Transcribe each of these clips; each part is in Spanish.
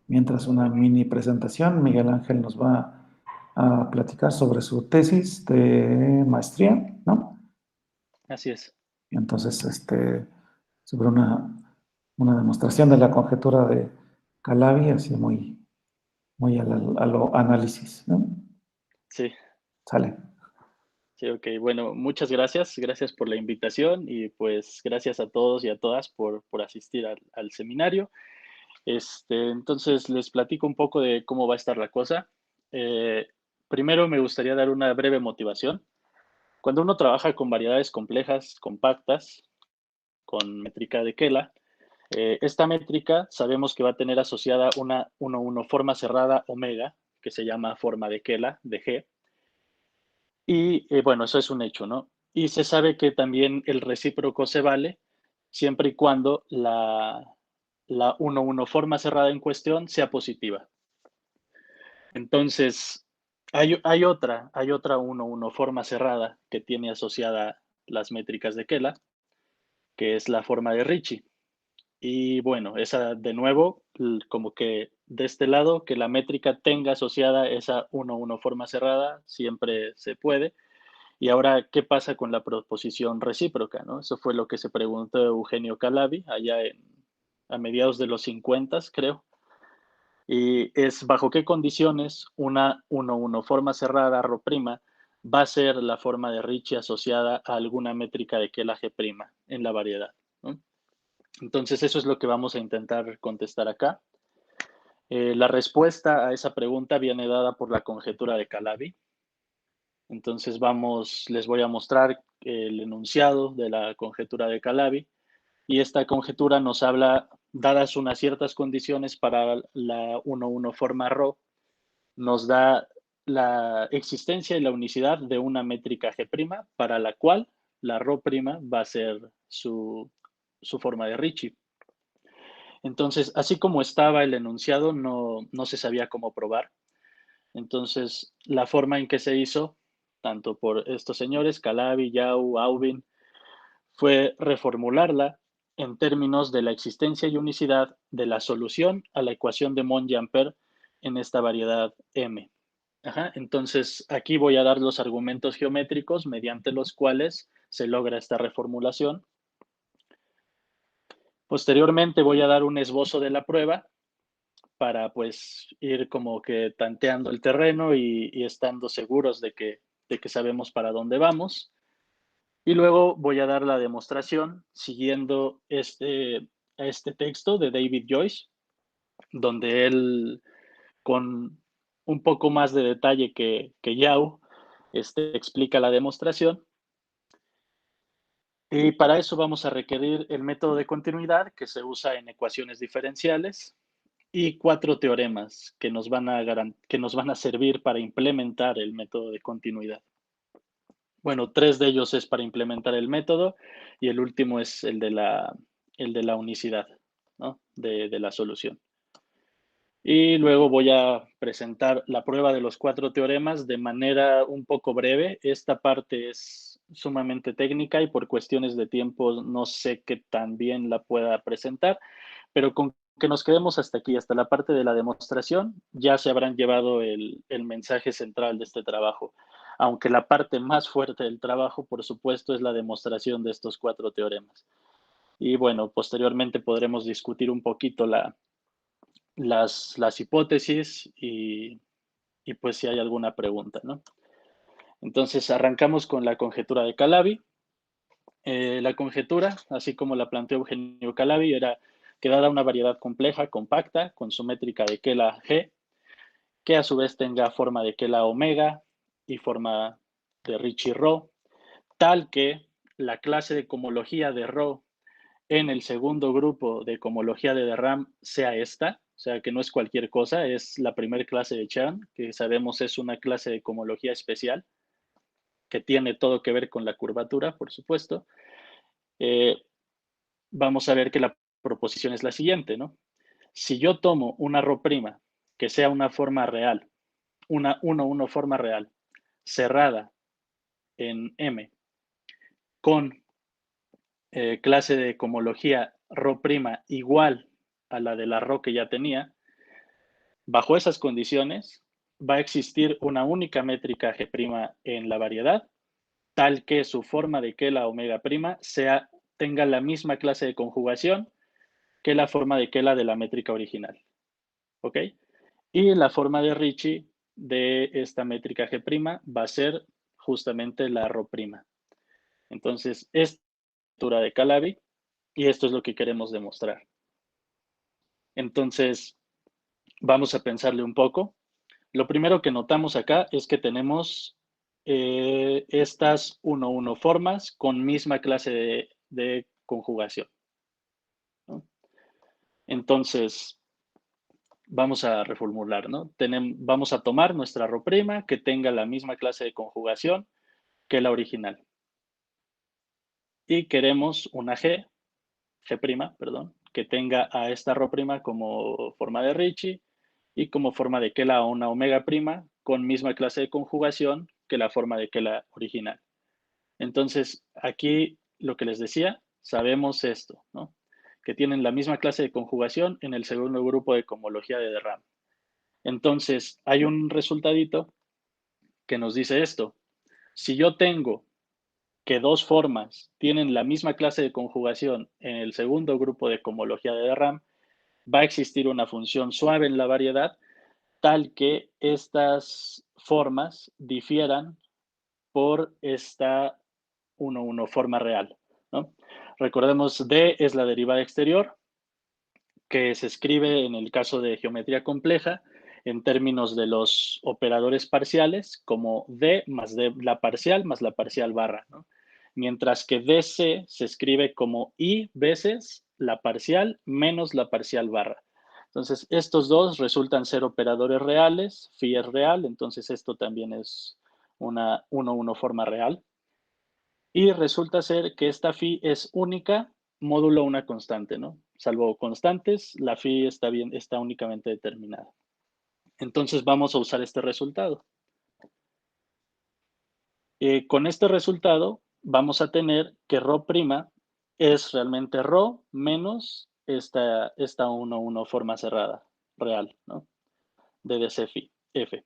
Mientras una mini presentación, Miguel Ángel nos va a platicar sobre su tesis de maestría, ¿no? Así es. Y entonces, sobre una demostración de la conjetura de Calabi, así muy a lo análisis, ¿no? Sí, Sale. sí, ok. Bueno, muchas gracias. Gracias por la invitación y pues gracias a todos y a todas por asistir al seminario. Entonces les platico un poco de cómo va a estar la cosa. Eh, Primero me gustaría dar una breve motivación. Cuando uno trabaja con variedades complejas, compactas, con métrica de Kela, esta métrica sabemos que va a tener asociada una 1,1 forma cerrada omega, que se llama forma de Kela, de G. Y bueno, eso es un hecho, ¿no? Y se sabe que también el recíproco se vale siempre y cuando la 1,1 forma cerrada en cuestión sea positiva. Entonces, hay otra 1,1 forma cerrada que tiene asociada las métricas de Kela, que es la forma de Ricci. Y bueno, esa de nuevo, como que de este lado, que la métrica tenga asociada esa 1,1 forma cerrada, siempre se puede. Y ahora, ¿qué pasa con la proposición recíproca, no? Eso fue lo que se preguntó Eugenio Calabi a mediados de los 50, creo. Y es bajo qué condiciones una 1,1 forma cerrada ρ' va a ser la forma de Ricci asociada a alguna métrica de Kela G' en la variedad, ¿no? Entonces, eso es lo que vamos a intentar contestar acá. La respuesta a esa pregunta viene dada por la conjetura de Calabi. Entonces les voy a mostrar el enunciado de la conjetura de Calabi y esta conjetura nos habla, dadas unas ciertas condiciones para la 1,1 forma ρ, nos da la existencia y la unicidad de una métrica G' para la cual la ρ' va a ser su forma de Ricci. Entonces, así como estaba el enunciado, no se sabía cómo probar. Entonces, la forma en que se hizo, tanto por estos señores, Calabi, Yau, Aubin, fue reformularla en términos de la existencia y unicidad de la solución a la ecuación de Monge-Ampère en esta variedad M. Ajá, entonces, aquí voy a dar los argumentos geométricos mediante los cuales se logra esta reformulación. Posteriormente voy a dar un esbozo de la prueba para pues ir como que tanteando el terreno y estando seguros de que sabemos para dónde vamos. Y luego voy a dar la demostración siguiendo este texto de David Joyce, donde él, con un poco más de detalle que Yao, explica la demostración. Y para eso vamos a requerir el método de continuidad que se usa en ecuaciones diferenciales y 4 teoremas que nos van a servir para implementar el método de continuidad. Bueno, 3 de ellos es para implementar el método y el último es el de la unicidad, ¿no? de la solución. Y luego voy a presentar la prueba de los 4 teoremas de manera un poco breve. Esta parte es sumamente técnica y por cuestiones de tiempo no sé qué tan bien la pueda presentar, pero con que nos quedemos hasta aquí, hasta la parte de la demostración, ya se habrán llevado el mensaje central de este trabajo. Aunque la parte más fuerte del trabajo, por supuesto, es la demostración de estos 4 teoremas. Y bueno, posteriormente podremos discutir un poquito las hipótesis y pues si hay alguna pregunta, ¿no? Entonces arrancamos con la conjetura de Calabi. La conjetura, así como la planteó Eugenio Calabi, era que dada una variedad compleja, compacta, con su métrica de Kela G, que a su vez tenga forma de Kela omega y forma de Ricci ρ, tal que la clase de cohomología de ρ en el segundo grupo de cohomología de Derram sea esta, o sea que no es cualquier cosa, es la primera clase de Chern, que sabemos es una clase de cohomología especial, que tiene todo que ver con la curvatura, por supuesto. Eh, Vamos a ver que la proposición es la siguiente, ¿no? Si yo tomo una ρ' que sea una forma real, una 1,1 forma real, cerrada en M, con clase de cohomología ρ' igual a la de la ρ que ya tenía, Bajo esas condiciones, va a existir una única métrica G' en la variedad, tal que su forma de Kela omega' tenga la misma clase de conjugación que la forma de Kela de la métrica original. ¿Ok? Y la forma de Ricci de esta métrica G' va a ser justamente la Rho'. Entonces, esta es la estructura de Calabi y esto es lo que queremos demostrar. Entonces, vamos a pensarle un poco. Lo primero que notamos acá es que tenemos estas 1-1 formas con misma clase de conjugación, ¿no? Entonces, vamos a reformular, ¿no? Vamos a tomar nuestra Rho' que tenga la misma clase de conjugación que la original. Y queremos una G', perdón, que tenga a esta Rho' como forma de Ricci y como forma de Kela una omega' con misma clase de conjugación que la forma de Kela original. Entonces, aquí lo que les decía, sabemos esto, ¿no? Que tienen la misma clase de conjugación en el segundo grupo de cohomología de de Rham. Entonces, hay un resultadito que nos dice esto. Si yo tengo que dos formas tienen la misma clase de conjugación en el segundo grupo de cohomología de de Rham, va a existir una función suave en la variedad tal que estas formas difieran por esta 1-1 forma real, ¿no? Recordemos, D es la derivada exterior, que se escribe en el caso de geometría compleja en términos de los operadores parciales como D más D la parcial más la parcial barra, ¿no? Mientras que DC se escribe como I veces la parcial menos la parcial barra. Entonces, estos dos resultan ser operadores reales, phi es real, entonces esto también es una 1-1 forma real. Y resulta ser que esta phi es única módulo una constante, ¿no? Salvo constantes, la phi está únicamente determinada. Entonces vamos a usar este resultado. Con este resultado vamos a tener que Rho' es realmente Rho menos esta 1-1 forma cerrada real, ¿no? De DC phi, F.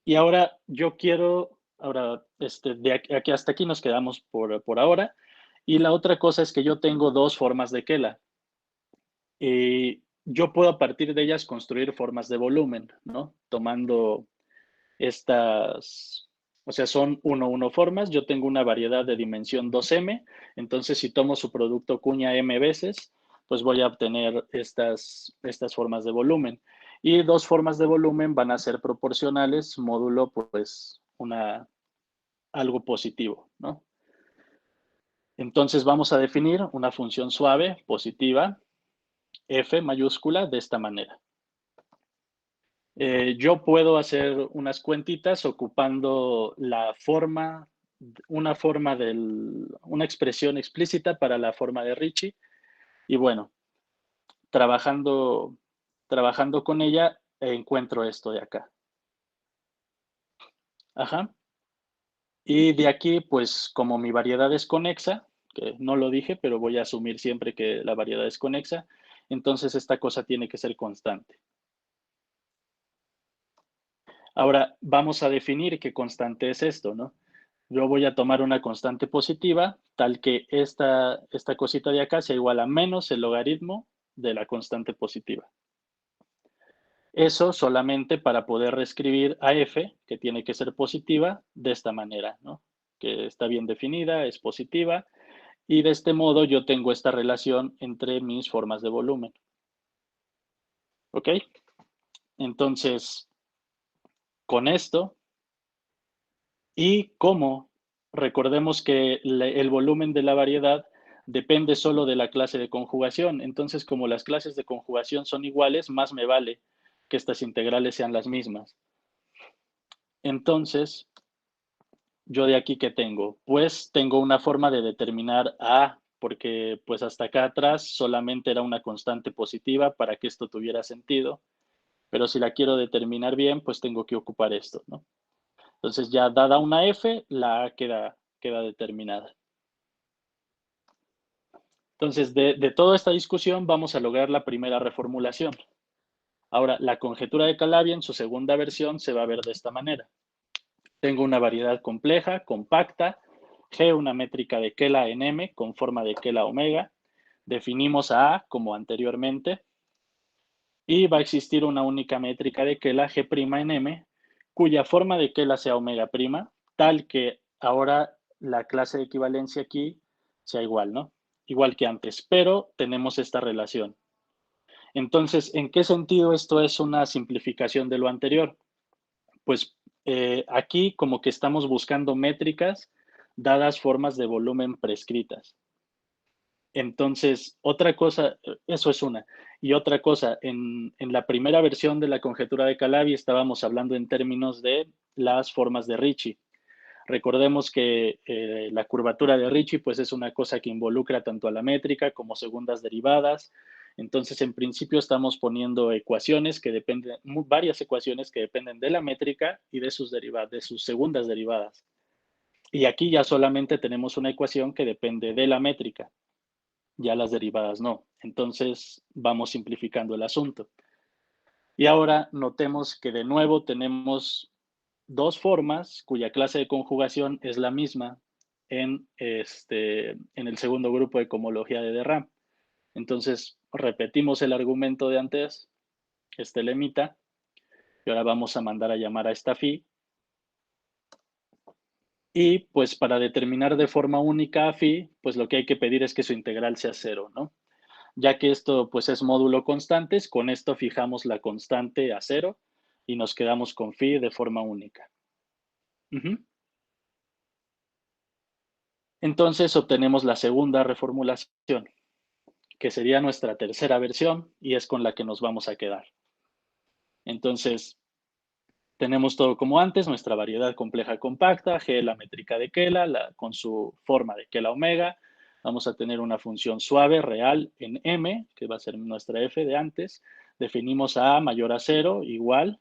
Y ahora yo quiero, de aquí hasta aquí nos quedamos por ahora. Y la otra cosa es que yo tengo dos formas de Kela. Y yo puedo a partir de ellas construir formas de volumen, ¿no? Tomando estas, o sea, son 1-1 formas. Yo tengo una variedad de dimensión 2m. Entonces, si tomo su producto cuña m veces, pues voy a obtener estas formas de volumen. Y dos formas de volumen van a ser proporcionales, módulo, pues, algo positivo, ¿no? Entonces, vamos a definir una función suave, positiva, f mayúscula, de esta manera. Yo puedo hacer unas cuentitas ocupando una expresión explícita para la forma de Ricci. Y bueno, trabajando con ella, encuentro esto de acá. Ajá. Y de aquí, pues, como mi variedad es conexa, que no lo dije, pero voy a asumir siempre que la variedad es conexa, entonces esta cosa tiene que ser constante. Ahora, vamos a definir qué constante es esto, ¿no? Yo voy a tomar una constante positiva, tal que esta cosita de acá sea igual a menos el logaritmo de la constante positiva. Eso solamente para poder reescribir a f, que tiene que ser positiva, de esta manera, ¿no? Que está bien definida, es positiva, y de este modo yo tengo esta relación entre mis formas de volumen. ¿Ok? Entonces, con esto, y como recordemos que el volumen de la variedad depende solo de la clase de conjugación. Entonces, como las clases de conjugación son iguales, más me vale que estas integrales sean las mismas. Entonces, yo de aquí, ¿qué tengo? Pues tengo una forma de determinar A, porque pues hasta acá atrás solamente era una constante positiva para que esto tuviera sentido. Pero si la quiero determinar bien, pues tengo que ocupar esto, ¿no? Entonces ya dada una F, la A queda determinada. Entonces, de toda esta discusión vamos a lograr la primera reformulación. Ahora, la conjetura de Calabi en su segunda versión se va a ver de esta manera. Tengo una variedad compleja, compacta, G una métrica de Kela en M con forma de Kela omega. Definimos a como anteriormente. Y va a existir una única métrica de Kela G' en M, cuya forma de Kela sea omega prima, tal que ahora la clase de equivalencia aquí sea igual, ¿no? Igual que antes, pero tenemos esta relación. Entonces, ¿en qué sentido esto es una simplificación de lo anterior? Pues aquí como que estamos buscando métricas dadas formas de volumen prescritas. Entonces, otra cosa, eso es una. Y otra cosa, en la primera versión de la conjetura de Calabi estábamos hablando en términos de las formas de Ricci. Recordemos que la curvatura de Ricci pues es una cosa que involucra tanto a la métrica como segundas derivadas. Entonces, en principio estamos poniendo ecuaciones que dependen, varias ecuaciones que dependen de la métrica y de sus derivadas, de sus segundas derivadas. Y aquí ya solamente tenemos una ecuación que depende de la métrica, ya las derivadas no. Entonces, vamos simplificando el asunto. Y ahora notemos que de nuevo tenemos dos formas cuya clase de conjugación es la misma en el segundo grupo de cohomología de de Rham. Entonces, repetimos el argumento de antes, este lemita, y ahora vamos a mandar a llamar a esta phi. Y pues para determinar de forma única a phi, pues lo que hay que pedir es que su integral sea cero, ¿no? Ya que esto pues es módulo constantes, con esto fijamos la constante a cero y nos quedamos con phi de forma única. Entonces obtenemos la segunda reformulación, que sería nuestra tercera versión y es con la que nos vamos a quedar. Entonces, tenemos todo como antes, nuestra variedad compleja compacta, G la métrica de Kela, con su forma de Kela omega. Vamos a tener una función suave real en M, que va a ser nuestra F de antes. Definimos a mayor a 0, igual.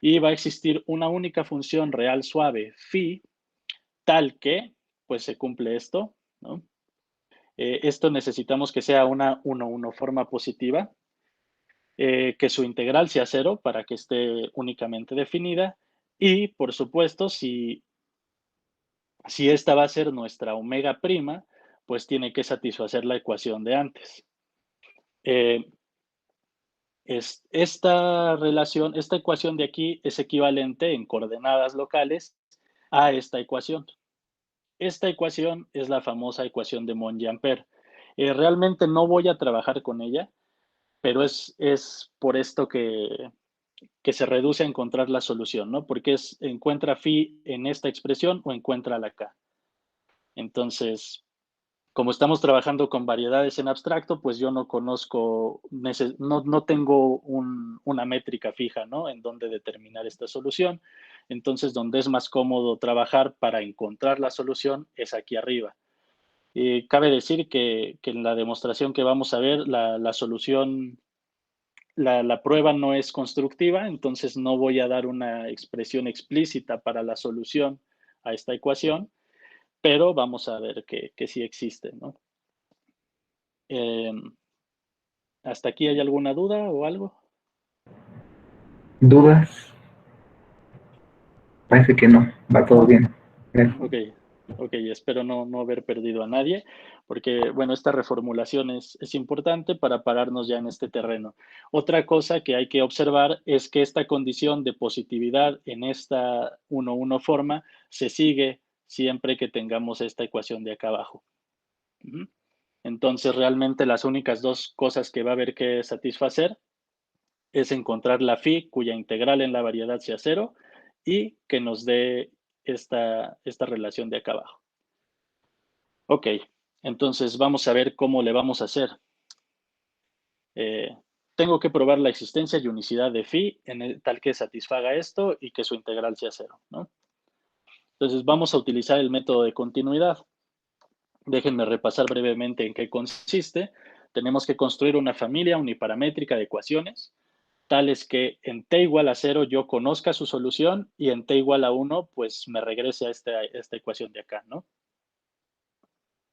Y va a existir una única función real suave, phi, tal que, pues se cumple esto, ¿no? Esto necesitamos que sea una 1-1 forma positiva, que su integral sea cero para que esté únicamente definida y, por supuesto, si esta va a ser nuestra omega prima, pues tiene que satisfacer la ecuación de antes. Esta relación, esta ecuación de aquí es equivalente en coordenadas locales a esta ecuación. Esta ecuación es la famosa ecuación de Monge-Ampère. Realmente no voy a trabajar con ella, pero es por esto que se reduce a encontrar la solución, ¿no? Porque encuentra phi en esta expresión o encuentra la k. Entonces, como estamos trabajando con variedades en abstracto, pues yo no conozco, no tengo una métrica fija, ¿no? En donde determinar esta solución. Entonces, donde es más cómodo trabajar para encontrar la solución es aquí arriba. Cabe decir que en la demostración que vamos a ver, la solución, la prueba no es constructiva, entonces no voy a dar una expresión explícita para la solución a esta ecuación, pero vamos a ver que sí existe, ¿no? ¿Hasta aquí hay alguna duda o algo? ¿Dudas? Parece que no, va todo bien. Ok, espero no haber perdido a nadie, porque, bueno, esta reformulación es importante para pararnos ya en este terreno. Otra cosa que hay que observar es que esta condición de positividad en esta 1-1 forma se sigue siempre que tengamos esta ecuación de acá abajo. Entonces, realmente las únicas dos cosas que va a haber que satisfacer es encontrar la phi cuya integral en la variedad sea cero y que nos dé esta relación de acá abajo. Ok, entonces vamos a ver cómo le vamos a hacer. Tengo que probar la existencia y unicidad de phi tal que satisfaga esto y que su integral sea cero, ¿no? Entonces vamos a utilizar el método de continuidad. Déjenme repasar brevemente en qué consiste. Tenemos que construir una familia uniparamétrica de ecuaciones, tales que en t igual a 0 yo conozca su solución y en t igual a 1 pues me regrese a esta ecuación de acá, ¿no?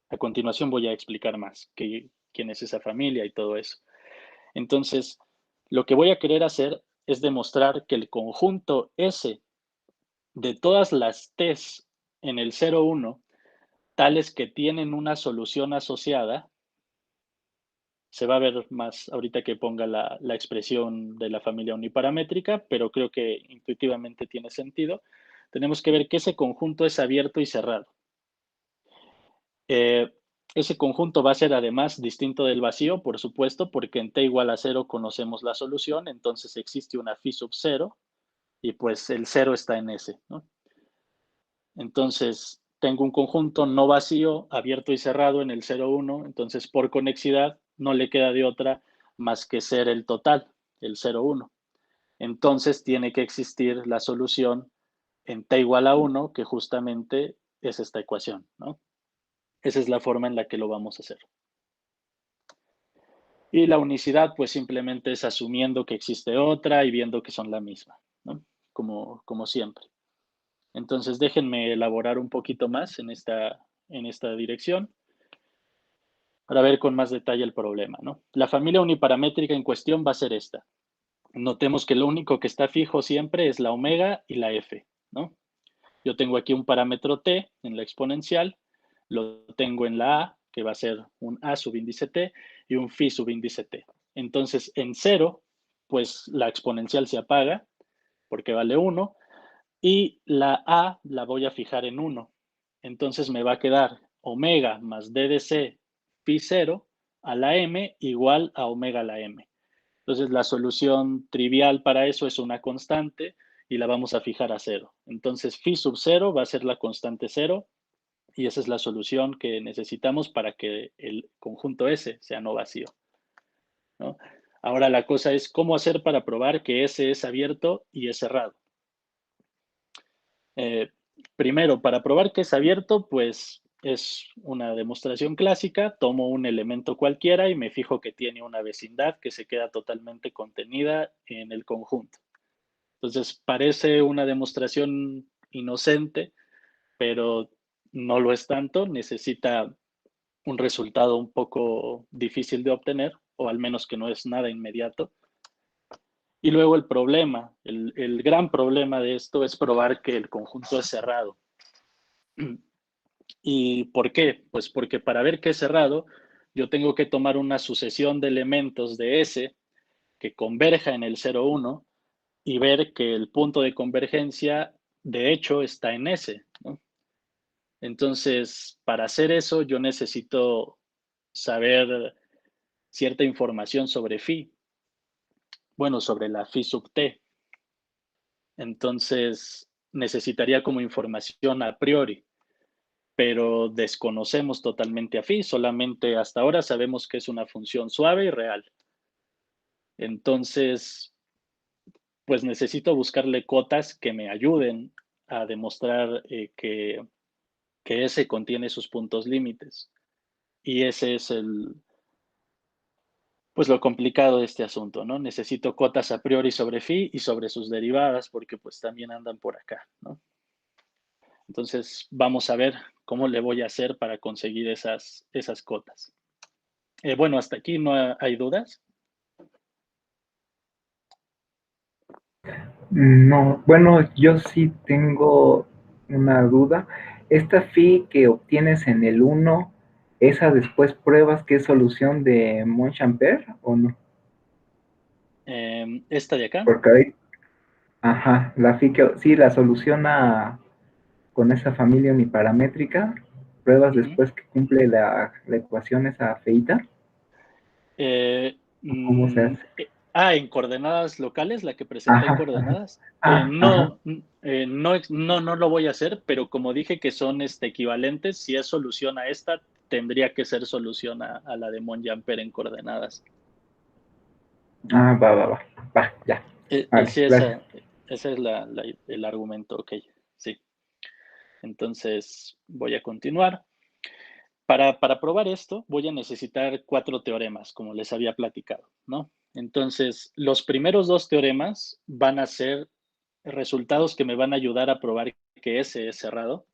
A continuación voy a explicar más quién es esa familia y todo eso. Entonces, lo que voy a querer hacer es demostrar que el conjunto S de todas las T's en el 0,1, tales que tienen una solución asociada, se va a ver más ahorita que ponga la expresión de la familia uniparamétrica, pero creo que intuitivamente tiene sentido. Tenemos que ver que ese conjunto es abierto y cerrado. Ese conjunto va a ser además distinto del vacío, por supuesto, porque en t igual a 0 conocemos la solución, entonces existe una phi sub 0 y pues el 0 está en S, ¿no? Entonces, tengo un conjunto no vacío, abierto y cerrado en el 0,1, entonces por conexidad no le queda de otra más que ser el total, el 0,1. Entonces tiene que existir la solución en t igual a 1, que justamente es esta ecuación, ¿no? Esa es la forma en la que lo vamos a hacer. Y la unicidad, pues simplemente es asumiendo que existe otra y viendo que son la misma, ¿no? Como siempre. Entonces, déjenme elaborar un poquito más en esta dirección para ver con más detalle el problema, ¿no? La familia uniparamétrica en cuestión va a ser esta. Notemos que lo único que está fijo siempre es la omega y la f, ¿no? Yo tengo aquí un parámetro t en la exponencial, lo tengo en la a, que va a ser un a subíndice t, y un phi subíndice t. Entonces, en 0, pues la exponencial se apaga, porque vale 1, y la a la voy a fijar en 1. Entonces me va a quedar omega más d de c phi 0 a la m igual a omega a la m. Entonces la solución trivial para eso es una constante y la vamos a fijar a 0. Entonces phi sub 0 va a ser la constante 0 y esa es la solución que necesitamos para que el conjunto S sea no vacío, ¿no? Ahora la cosa es cómo hacer para probar que S es abierto y es cerrado. Primero, para probar que es abierto, pues es una demostración clásica. Tomo un elemento cualquiera y me fijo que tiene una vecindad que se queda totalmente contenida en el conjunto. Entonces, parece una demostración inocente, pero no lo es tanto. Necesita un resultado un poco difícil de obtener, o al menos que no es nada inmediato. Y luego el problema, el gran problema de esto es probar que el conjunto es cerrado. ¿Y por qué? Pues porque para ver que es cerrado, yo tengo que tomar una sucesión de elementos de S que converja en el 0,1 y ver que el punto de convergencia, de hecho, está en S, ¿no? Entonces, para hacer eso, yo necesito saber cierta información sobre phi, bueno, sobre la phi sub t. Entonces, necesitaría como información a priori, pero desconocemos totalmente a phi, solamente hasta ahora sabemos que es una función suave y real. Entonces, pues necesito buscarle cotas que me ayuden a demostrar que S contiene sus puntos límites. Y ese es pues lo complicado de este asunto, ¿no? Necesito cotas a priori sobre phi y sobre sus derivadas, porque pues también andan por acá, ¿no? Entonces, vamos a ver cómo le voy a hacer para conseguir esas cotas. Bueno, hasta aquí no hay dudas. No, bueno, yo sí tengo una duda. Esta phi que obtienes en el 1, ¿esa después pruebas que es solución de Monchampère o no? Esta de acá. Porque ahí, ajá, la phi que sí la soluciona con esa familia uniparamétrica, pruebas Uh-huh. después que cumple la ecuación esa feita. ¿Cómo se hace? En coordenadas locales, la que presenté en Ajá, ajá. coordenadas. Ajá. No lo voy a hacer, pero como dije que son equivalentes, si es solución a esta, tendría que ser solución a la de Monge-Ampere en coordenadas. Va, ya. Sí, Vale, gracias. ese es el argumento, ok, sí. Entonces, voy a continuar. Para probar esto, voy a necesitar 4 teoremas, como les había platicado, ¿no? Entonces, los primeros 2 teoremas van a ser resultados que me van a ayudar a probar que S es cerrado.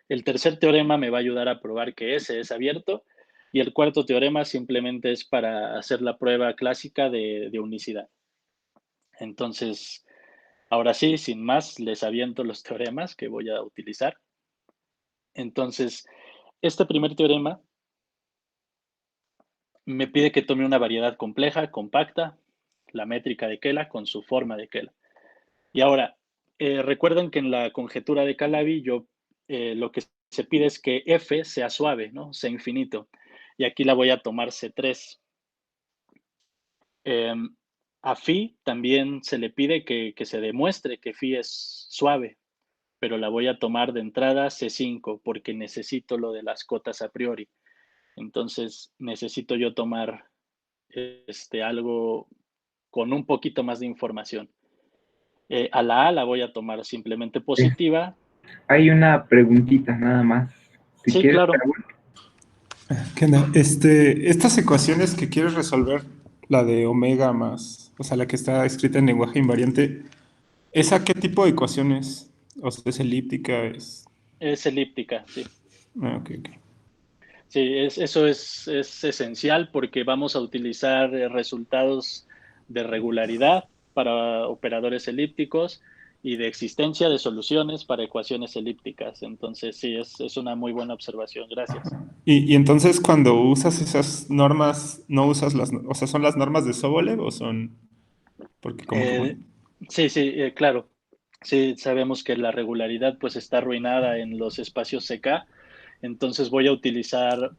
El tercer teorema me va a ayudar a probar que S es abierto. Y el cuarto teorema simplemente es para hacer la prueba clásica de unicidad. Entonces, ahora sí, sin más, les aviento los teoremas que voy a utilizar. Entonces, este primer teorema me pide que tome una variedad compleja, compacta, la métrica de Kela con su forma de Kela. Y ahora, recuerden que en la conjetura de Calabi lo que se pide es que F sea suave, ¿no? Sea infinito. Y aquí la voy a tomar C3. A Phi también se le pide que se demuestre que Phi es suave, pero la voy a tomar de entrada C5 porque necesito lo de las cotas a priori. Entonces necesito yo tomar algo con un poquito más de información. A la voy a tomar simplemente positiva. Hay una preguntita nada más. Si Sí, quieres, claro. ¿Qué onda? Estas ecuaciones que quieres resolver, la de omega más, o sea, la que está escrita en lenguaje invariante, ¿esa qué tipo de ecuaciones? O sea, ¿es elíptica? Es elíptica, sí. Ah, ok, ok. Sí, eso es esencial porque vamos a utilizar resultados de regularidad para operadores elípticos y de existencia de soluciones para ecuaciones elípticas. Entonces, sí, es una muy buena observación. Gracias. Y entonces cuando usas esas normas, no usas o sea, ¿son las normas de Sobolev o son? Porque como que... Eh, sí, sí, claro. Sí, sabemos que la regularidad pues está arruinada en los espacios CK. Entonces voy a utilizar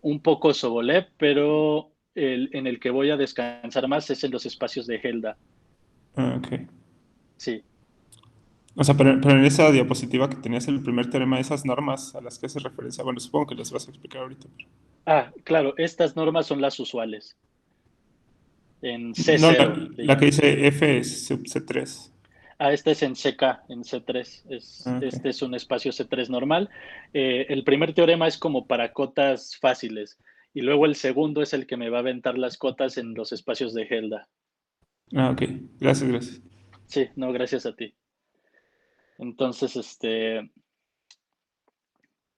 un poco Sobolev, pero en el que voy a descansar más es en los espacios de Helda. Ah, ok. Sí. O sea, pero en esa diapositiva que tenías el primer teorema, esas normas a las que haces referencia, bueno, supongo que las vas a explicar ahorita. Ah, claro, estas normas son las usuales. En No, C0 le la que llaman. dice F es sub C3. Ah, este es en CK, en C3. Ah, ok. Este es un espacio C3 normal. El primer teorema es como para cotas fáciles. Y luego el segundo es el que me va a aventar las cotas en los espacios de Helda. Ah, ok. Gracias, gracias. Sí, no, gracias a ti. Entonces,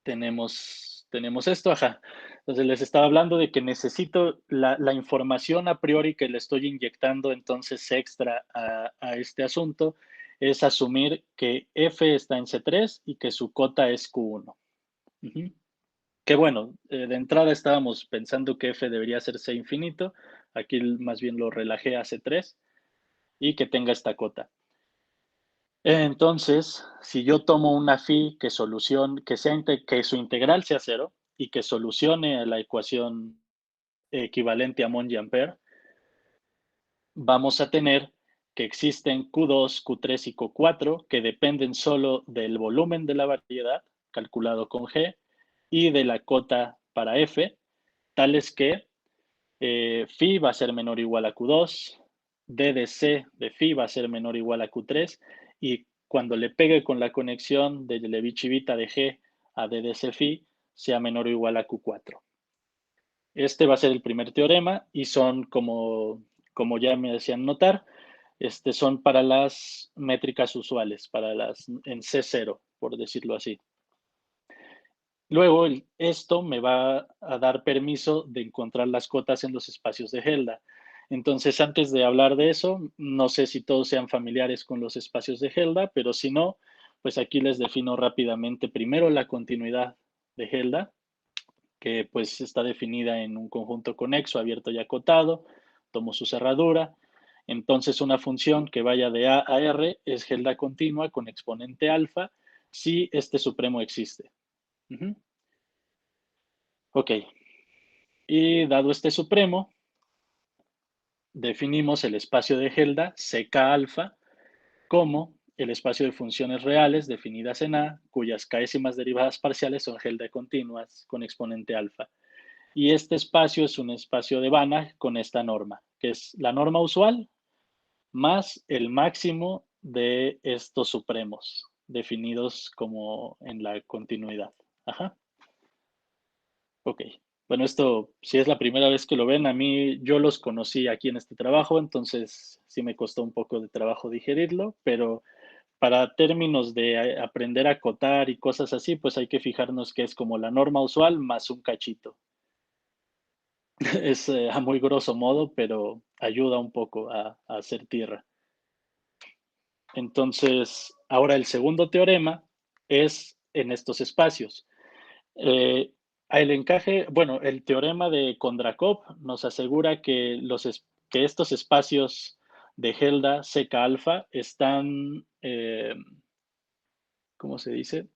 tenemos esto, ajá. Entonces les estaba hablando de que necesito la información a priori que le estoy inyectando entonces extra a este asunto es asumir que F está en C3 y que su cota es Q1. Ujú. Que bueno, de entrada estábamos pensando que F debería ser C infinito, aquí más bien lo relajé a C3 y que tenga esta cota. Entonces, si yo tomo una phi que que su integral sea cero y que solucione la ecuación equivalente a Monge-Ampere, vamos a tener que existen Q2, Q3 y Q4 que dependen solo del volumen de la variedad, calculado con G, y de la cota para F, tales que phi va a ser menor o igual a Q2, D de C de phi va a ser menor o igual a Q3 y cuando le pegue con la conexión de Levi-Civita de G a D de C phi sea menor o igual a Q4. Este va a ser el primer teorema y son como ya me decían notar, son para las métricas usuales, para las en C0, por decirlo así. Luego, esto me va a dar permiso de encontrar las cotas en los espacios de Helda. Entonces, antes de hablar de eso, no sé si todos sean familiares con los espacios de Helda, pero si no, pues aquí les defino rápidamente primero la continuidad de Helda, que pues está definida en un conjunto conexo, abierto y acotado. Tomo su cerradura. Entonces, una función que vaya de A a R es Helda continua con exponente alfa si este supremo existe. Uh-huh. Ok, y dado este supremo, definimos el espacio de Helda, CK alfa, como el espacio de funciones reales definidas en A, cuyas k'ésimas derivadas parciales son Helda continuas con exponente alfa. Y este espacio es un espacio de Banach con esta norma, que es la norma usual más el máximo de estos supremos, definidos como en la continuidad. Ajá. Ok. Bueno, esto, si es la primera vez que lo ven, a mí yo los conocí aquí en este trabajo, entonces sí me costó un poco de trabajo digerirlo, pero para términos de aprender a acotar y cosas así, pues hay que fijarnos que es como la norma usual más un cachito. Es a muy grosso modo, pero ayuda un poco a hacer tierra. Entonces, ahora el segundo teorema es en estos espacios. Eh, el encaje, bueno, el teorema de Kondrakov nos asegura que, que estos espacios de Helda seca alfa están, ¿cómo se dice?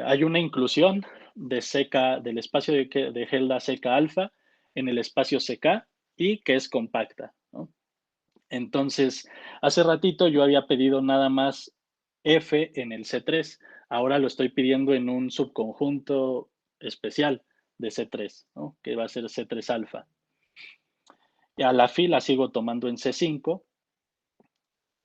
Hay una inclusión del espacio de Helda seca alfa en el espacio CK y que es compacta, ¿no? Entonces, hace ratito yo había pedido nada más F en el C3. Ahora lo estoy pidiendo en un subconjunto especial de C3, ¿no? Que va a ser C3 alfa. Y a la fila sigo tomando en C5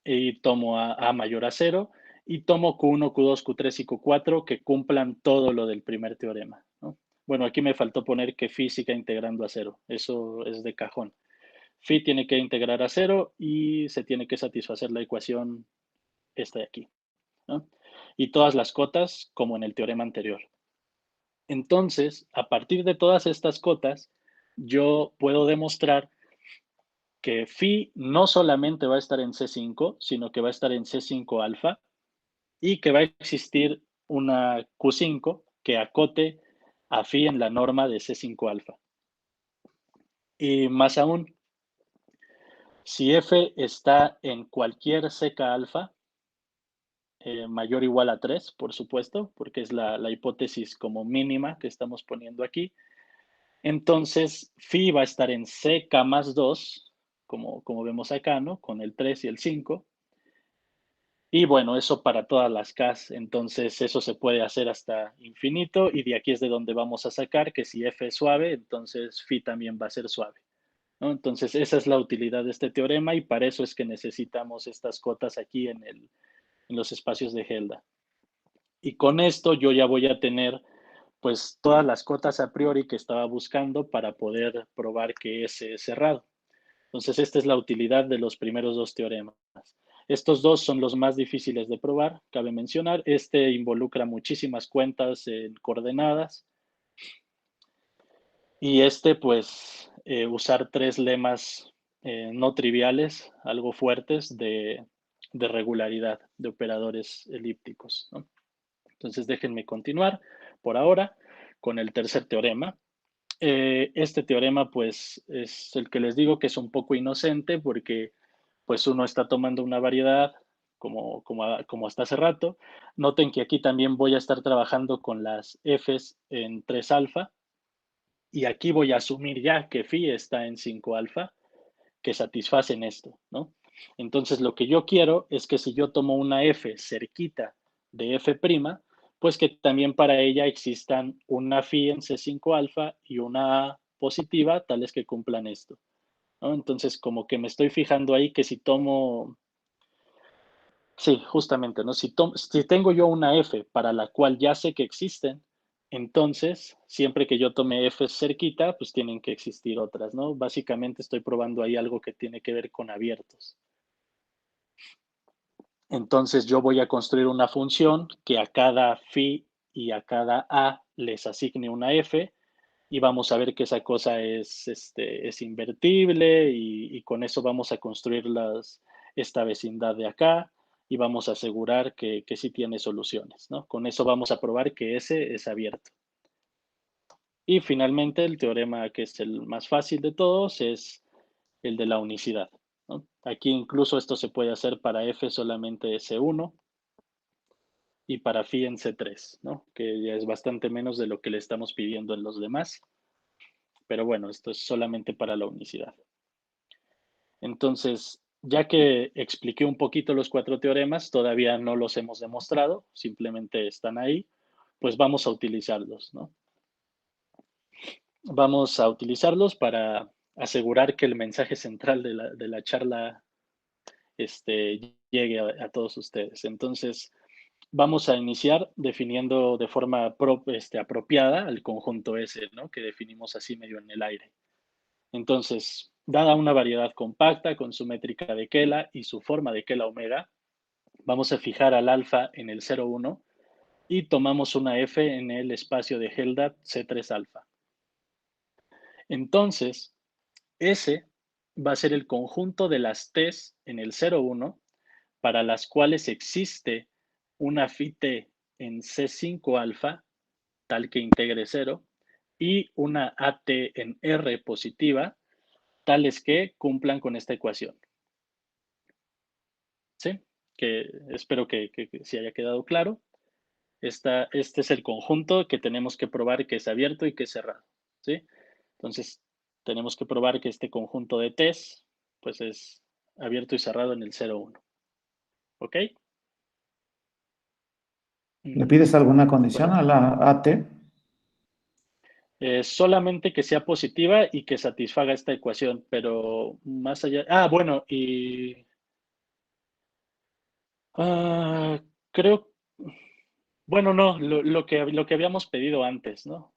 y tomo a mayor a 0 y tomo Q1, Q2, Q3 y Q4 que cumplan todo lo del primer teorema, ¿no? Bueno, aquí me faltó poner que phi siga integrando a 0. Eso es de cajón. Phi tiene que integrar a 0 y se tiene que satisfacer la ecuación esta de aquí, ¿no? Y todas las cotas como en el teorema anterior. Entonces, a partir de todas estas cotas, yo puedo demostrar que phi no solamente va a estar en C5, sino que va a estar en C5 alfa y que va a existir una Q5 que acote a phi en la norma de C5 alfa. Y más aún, si F está en cualquier seca alfa, mayor o igual a 3, por supuesto, porque es la hipótesis como mínima que estamos poniendo aquí, entonces phi va a estar en CK más 2, como vemos acá, ¿no? Con el 3 y el 5. Y bueno, eso para todas las Ks, entonces eso se puede hacer hasta infinito y de aquí es de donde vamos a sacar que si F es suave, entonces phi también va a ser suave, ¿no? Entonces esa es la utilidad de este teorema y para eso es que necesitamos estas cotas aquí en los espacios de Helda. Y con esto yo ya voy a tener pues todas las cotas a priori que estaba buscando para poder probar que es cerrado. Entonces esta es la utilidad de los primeros dos teoremas. Estos dos son los más difíciles de probar, cabe mencionar. Este involucra muchísimas cuentas en coordenadas. Y este, pues, usar tres lemas no triviales, algo fuertes de regularidad de operadores elípticos, ¿no? Entonces déjenme continuar por ahora con el tercer teorema. Este teorema, pues, es el que les digo que es un poco inocente porque, pues, uno está tomando una variedad como hasta hace rato. Noten que aquí también voy a estar trabajando con las Fs en 3 alfa y aquí voy a asumir ya que phi está en 5 alfa, que satisfacen esto, ¿no? Entonces, lo que yo quiero es que si yo tomo una F cerquita de F', pues que también para ella existan una phi en C5 alfa y una A positiva, tales que cumplan esto, ¿no? Entonces, como que me estoy fijando ahí que si tomo, sí, justamente, ¿no? Si tengo yo una F para la cual ya sé que existen, entonces, siempre que yo tome F cerquita, pues tienen que existir otras, ¿no? Básicamente estoy probando ahí algo que tiene que ver con abiertos. Entonces yo voy a construir una función que a cada phi y a cada a les asigne una f y vamos a ver que esa cosa es invertible y con eso vamos a construir esta vecindad de acá y vamos a asegurar que sí tiene soluciones, ¿no? Con eso vamos a probar que ese es abierto. Y finalmente el teorema que es el más fácil de todos es el de la unicidad, ¿no? Aquí incluso esto se puede hacer para f solamente C1 y para phi en C3, ¿no? Que ya es bastante menos de lo que le estamos pidiendo en los demás. Pero bueno, esto es solamente para la unicidad. Entonces, ya que expliqué un poquito los 4 teoremas, todavía no los hemos demostrado, simplemente están ahí, pues vamos a utilizarlos, ¿no? Vamos a utilizarlos para asegurar que el mensaje central de la charla llegue a todos ustedes. Entonces, vamos a iniciar definiendo de forma apropiada el conjunto S, ¿no? Que definimos así medio en el aire. Entonces, dada una variedad compacta con su métrica de Kela y su forma de Kela omega, Vamos a fijar al alfa en el 0, 1 y tomamos una F en el espacio de Helda C3 alfa. Entonces, S va a ser el conjunto de las T's en el 0, 1 para las cuales existe una phi T en C5 alfa, tal que integre 0, y una AT en R positiva, tales que cumplan con esta ecuación. ¿Sí? Que espero que se haya quedado claro. Este es el conjunto que tenemos que probar que es abierto y que es cerrado. ¿Sí? Entonces, tenemos que probar que este conjunto de T's pues es abierto y cerrado en el 0, 1. ¿Ok? ¿Le pides alguna condición Bueno, a la AT? solamente que sea positiva y que satisfaga esta ecuación, pero más allá... bueno, y creo... Bueno, no, lo que habíamos pedido antes, ¿no?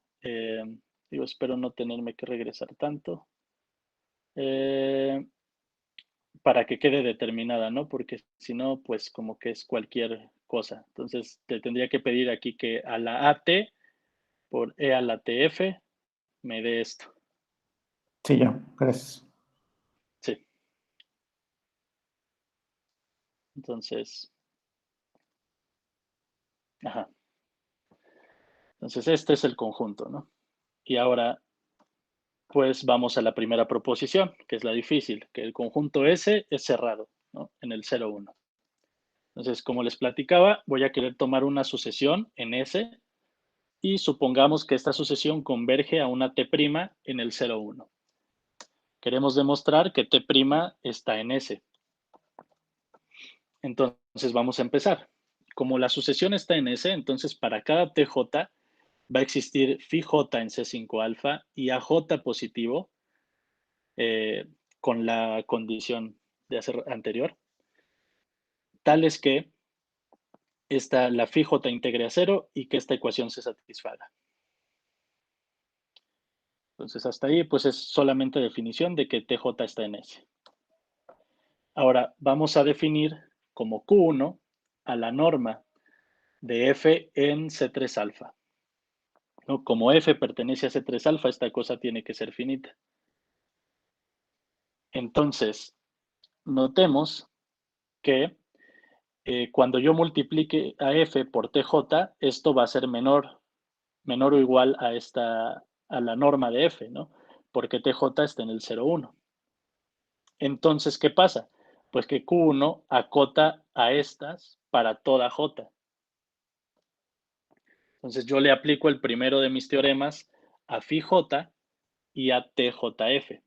Digo, espero no tenerme que regresar tanto. Para que quede determinada, ¿no? Porque si no, pues como que es cualquier cosa. Entonces, te tendría que pedir aquí que a la AT por E a la TF me dé esto. Sí, ya, gracias. Sí. Entonces, ajá. Entonces, este es el conjunto, ¿no? Y ahora, pues vamos a la primera proposición, que es la difícil, que el conjunto S es cerrado, ¿no? En el 0, 1. Entonces, como les platicaba, voy a querer tomar una sucesión en S y supongamos que esta sucesión converge a una T' en el 0, 1. Queremos demostrar que T' está en S. Entonces vamos a empezar. Como la sucesión está en S, entonces para cada TJ va a existir phi J en C5 alfa y AJ positivo con la condición de hacer anterior, tales que la phi J integre a 0 y que esta ecuación se satisfaga. Entonces hasta ahí pues es solamente definición de que TJ está en S. Ahora vamos a definir como Q1 a la norma de F en C3 alfa. ¿No? Como F pertenece a C3 alfa, esta cosa tiene que ser finita. Entonces, notemos que cuando yo multiplique a F por TJ, esto va a ser menor o igual a la norma de F, ¿no? Porque TJ está en el 0,1. Entonces, ¿qué pasa? Pues que Q1 acota a estas para toda J. Entonces yo le aplico el primero de mis teoremas a phi J y a TJF.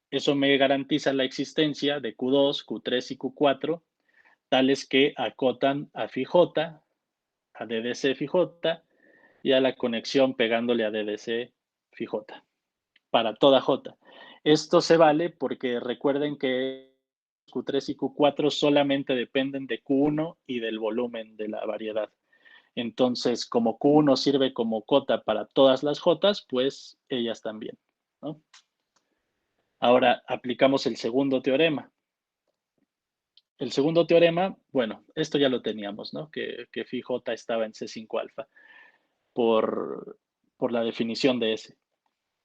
Eso me garantiza la existencia de Q2, Q3 y Q4, tales que acotan a phi J, a DDC phi J y a la conexión pegándole a DDC phi J para toda J. Esto se vale porque recuerden que Q3 y Q4 solamente dependen de Q1 y del volumen de la variedad. Entonces, como Q1 sirve como cota para todas las J, pues ellas también, ¿no? Ahora aplicamos el segundo teorema. El segundo teorema, bueno, esto ya lo teníamos, ¿no? Que phi J estaba en C5 alfa por la definición de S.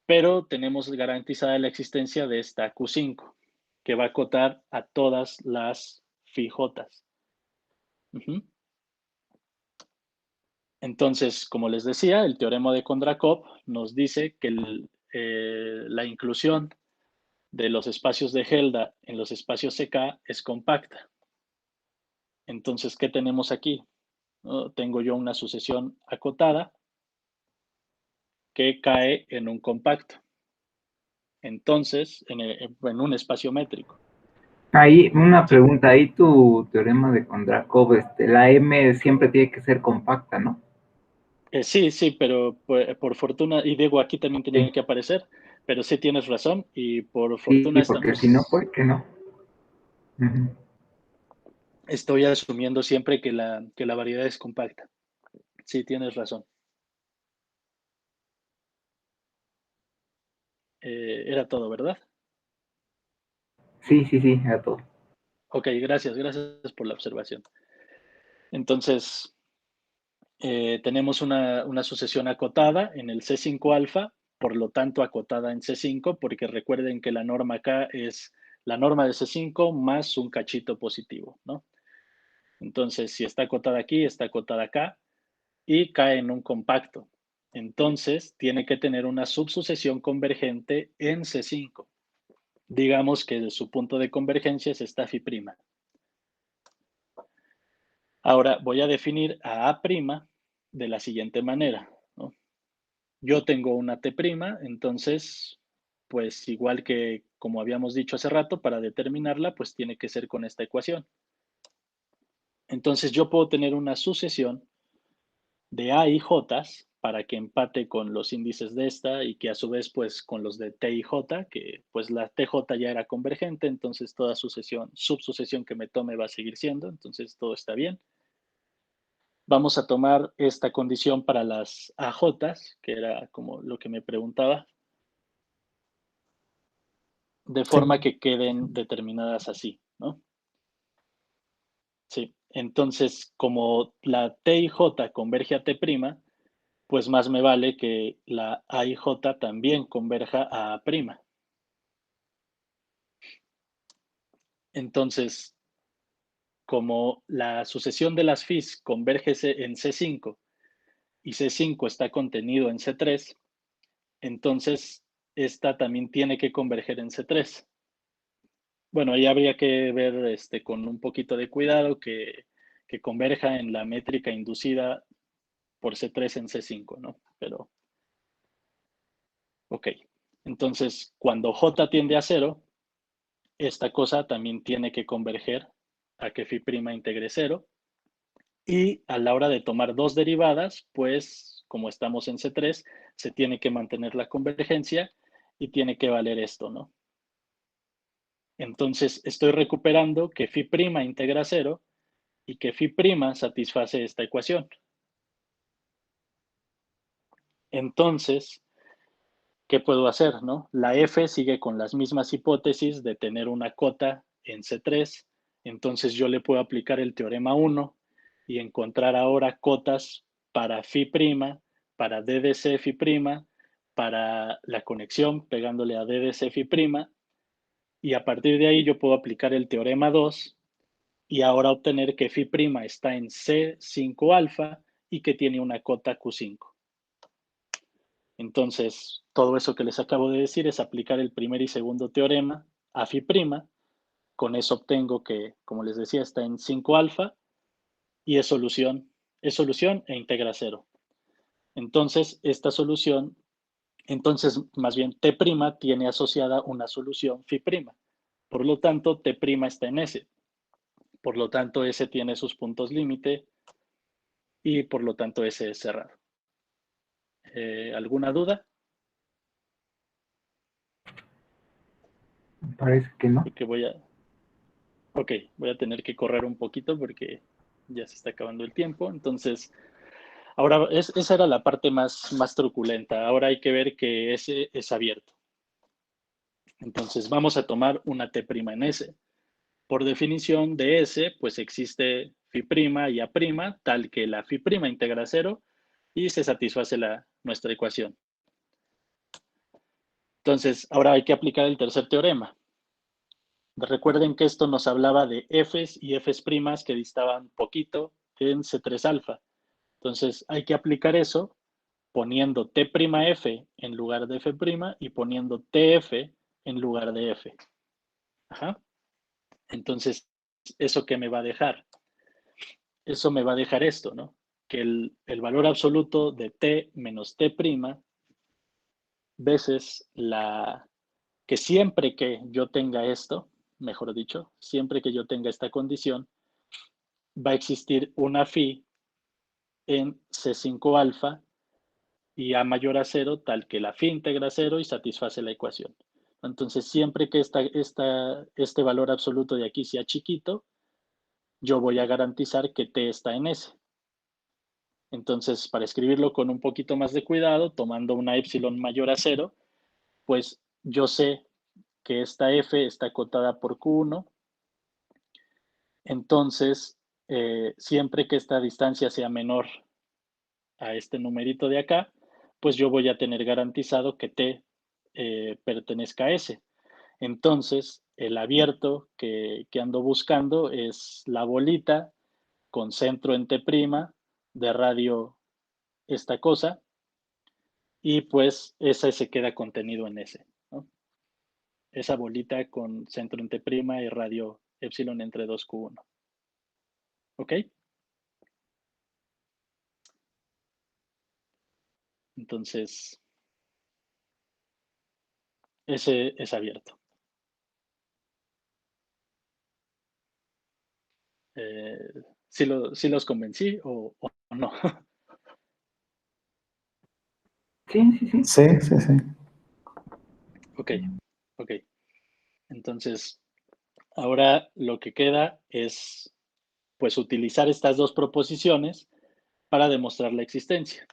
Pero tenemos garantizada la existencia de esta Q5, que va a acotar a todas las phi J. Entonces, como les decía, el teorema de Kondrakov nos dice que la inclusión de los espacios de Helda en los espacios CK es compacta. Entonces, ¿qué tenemos aquí? ¿No? Tengo yo una sucesión acotada que cae en un compacto. Entonces, en un espacio métrico. Ahí, una pregunta, ahí tu teorema de Kondrakov, la M siempre tiene que ser compacta, ¿no? Sí, pero por fortuna, y digo, aquí también tenía Sí, que aparecer, pero sí tienes razón, y por sí, fortuna porque si no, estamos, ¿por qué no? Ujú. estoy asumiendo siempre que la variedad es compacta. Sí, tienes razón. Era todo, ¿verdad? Sí, a todo. Ok, gracias por la observación. Entonces, tenemos una sucesión acotada en el C5 alfa, por lo tanto acotada en C5, porque recuerden que la norma acá es la norma de C5 más un cachito positivo, ¿no? Entonces, si está acotada aquí, está acotada acá, y cae en un compacto. Entonces, tiene que tener una subsucesión convergente en C5. Digamos que su punto de convergencia es esta phi'. Ahora voy a definir a A' de la siguiente manera, ¿no? Yo tengo una T', entonces, pues igual que como habíamos dicho hace rato, para determinarla, pues tiene que ser con esta ecuación. Entonces yo puedo tener una sucesión de A y J para que empate con los índices de esta y que a su vez pues con los de T y J, que pues la TJ ya era convergente, entonces toda subsucesión que me tome va a seguir siendo, entonces todo está bien. Vamos a tomar esta condición para las AJs, que era como lo que me preguntaba, de forma que queden determinadas así, ¿no? Sí, entonces como la T y J converge a T', pues más me vale que la A y J también converja a A'. Entonces, como la sucesión de las phis converge en C5 y C5 está contenido en C3, entonces esta también tiene que converger en C3. Bueno, ahí habría que ver con un poquito de cuidado que converja en la métrica inducida por C3 en C5, ¿no? Pero, ok. Entonces, cuando J tiende a 0, esta cosa también tiene que converger a que phi' integre 0. Y a la hora de tomar dos derivadas, pues como estamos en C3, se tiene que mantener la convergencia y tiene que valer esto, ¿no? Entonces estoy recuperando que phi' integra 0 y que phi' satisface esta ecuación. Entonces, ¿qué puedo hacer, no? La F sigue con las mismas hipótesis de tener una cota en C3, entonces yo le puedo aplicar el teorema 1 y encontrar ahora cotas para phi', para DDC phi', para la conexión pegándole a DDC phi', y a partir de ahí yo puedo aplicar el teorema 2 y ahora obtener que phi' está en C5 alfa y que tiene una cota Q5. Entonces, todo eso que les acabo de decir es aplicar el primer y segundo teorema a phi'. Con eso obtengo que, como les decía, está en 5 alfa y es solución e integra 0. Entonces, esta solución, más bien T' tiene asociada una solución phi'. Por lo tanto, T' está en S. Por lo tanto, S tiene sus puntos límite y por lo tanto S es cerrado. ¿Alguna duda? Parece que no. Porque voy a tener que correr un poquito porque ya se está acabando el tiempo. Entonces, ahora esa era la parte más truculenta. Ahora hay que ver que S es abierto. Entonces, vamos a tomar una T' en S. Por definición de S, pues existe phi' y A', tal que la phi' integra 0 y se satisface nuestra ecuación. Entonces, ahora hay que aplicar el tercer teorema. Recuerden que esto nos hablaba de Fs y Fs' que distaban poquito en C3 alfa. Entonces, hay que aplicar eso poniendo T'F en lugar de F' y poniendo TF en lugar de F. Ajá. Entonces, ¿eso qué me va a dejar? Eso me va a dejar esto, ¿no? Que el valor absoluto de T menos T' veces que siempre que yo tenga esto, mejor dicho, siempre que yo tenga esta condición, va a existir una phi en C5 alfa y A mayor a 0, tal que la phi integra 0 y satisface la ecuación. Entonces, siempre que este valor absoluto de aquí sea chiquito, yo voy a garantizar que T está en S. Entonces, para escribirlo con un poquito más de cuidado, tomando una epsilon mayor a 0, pues yo sé que esta F está acotada por Q1 Entonces, siempre que esta distancia sea menor a este numerito de acá, pues yo voy a tener garantizado que T pertenezca a S. Entonces, el abierto que ando buscando es la bolita con centro en T', de radio esta cosa, y pues ese se queda contenido en S, ¿no? Esa bolita con centro en T' y radio epsilon entre 2Q1. ¿Ok? Entonces, ese es abierto. ¿Sí los convencí o no? Sí, sí, sí. Sí, sí, sí. Ok. Entonces, ahora lo que queda es, pues, utilizar estas dos proposiciones para demostrar la existencia.